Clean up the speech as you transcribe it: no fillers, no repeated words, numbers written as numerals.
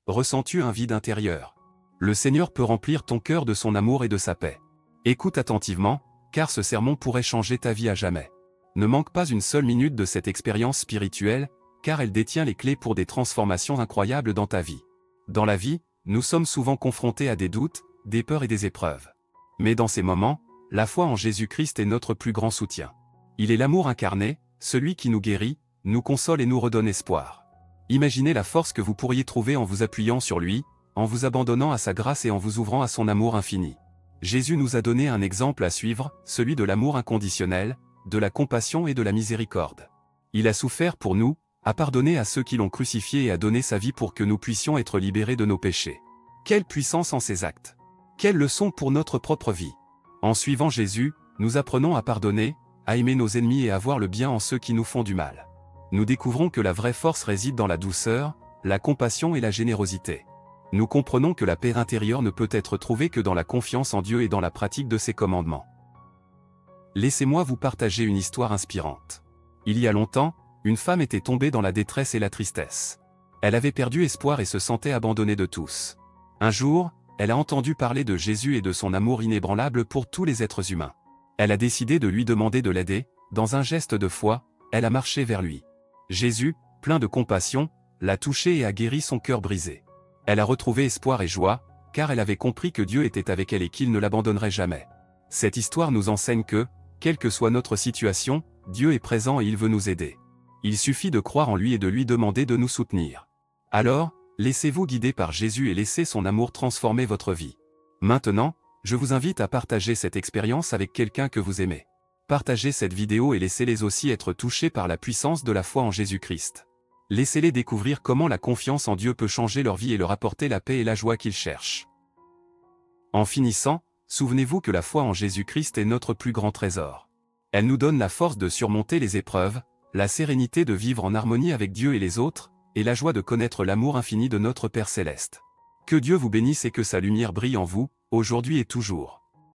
Ressens-tu un vide intérieur? Le Seigneur peut remplir ton cœur de son amour et de sa paix. Écoute attentivement, car ce sermon pourrait changer ta vie à jamais. Ne manque pas une seule minute de cette expérience spirituelle, car elle détient les clés pour des transformations incroyables dans ta vie. Dans la vie, nous sommes souvent confrontés à des doutes, des peurs et des épreuves. Mais dans ces moments, la foi en Jésus-Christ est notre plus grand soutien. Il est l'amour incarné, celui qui nous guérit, nous console et nous redonne espoir. Imaginez la force que vous pourriez trouver en vous appuyant sur lui, en vous abandonnant à sa grâce et en vous ouvrant à son amour infini. Jésus nous a donné un exemple à suivre, celui de l'amour inconditionnel, de la compassion et de la miséricorde. Il a souffert pour nous, a pardonné à ceux qui l'ont crucifié et a donné sa vie pour que nous puissions être libérés de nos péchés. Quelle puissance en ces actes! Quelle leçon pour notre propre vie! En suivant Jésus, nous apprenons à pardonner, à aimer nos ennemis et à voir le bien en ceux qui nous font du mal. Nous découvrons que la vraie force réside dans la douceur, la compassion et la générosité. Nous comprenons que la paix intérieure ne peut être trouvée que dans la confiance en Dieu et dans la pratique de ses commandements. Laissez-moi vous partager une histoire inspirante. Il y a longtemps, une femme était tombée dans la détresse et la tristesse. Elle avait perdu espoir et se sentait abandonnée de tous. Un jour, elle a entendu parler de Jésus et de son amour inébranlable pour tous les êtres humains. Elle a décidé de lui demander de l'aider, dans un geste de foi, elle a marché vers lui. Jésus, plein de compassion, l'a touchée et a guéri son cœur brisé. Elle a retrouvé espoir et joie, car elle avait compris que Dieu était avec elle et qu'il ne l'abandonnerait jamais. Cette histoire nous enseigne que, quelle que soit notre situation, Dieu est présent et il veut nous aider. Il suffit de croire en lui et de lui demander de nous soutenir. Alors, laissez-vous guider par Jésus et laissez son amour transformer votre vie. Maintenant, je vous invite à partager cette expérience avec quelqu'un que vous aimez. Partagez cette vidéo et laissez-les aussi être touchés par la puissance de la foi en Jésus-Christ. Laissez-les découvrir comment la confiance en Dieu peut changer leur vie et leur apporter la paix et la joie qu'ils cherchent. En finissant, souvenez-vous que la foi en Jésus-Christ est notre plus grand trésor. Elle nous donne la force de surmonter les épreuves, la sérénité de vivre en harmonie avec Dieu et les autres, et la joie de connaître l'amour infini de notre Père Céleste. Que Dieu vous bénisse et que sa lumière brille en vous, aujourd'hui et toujours.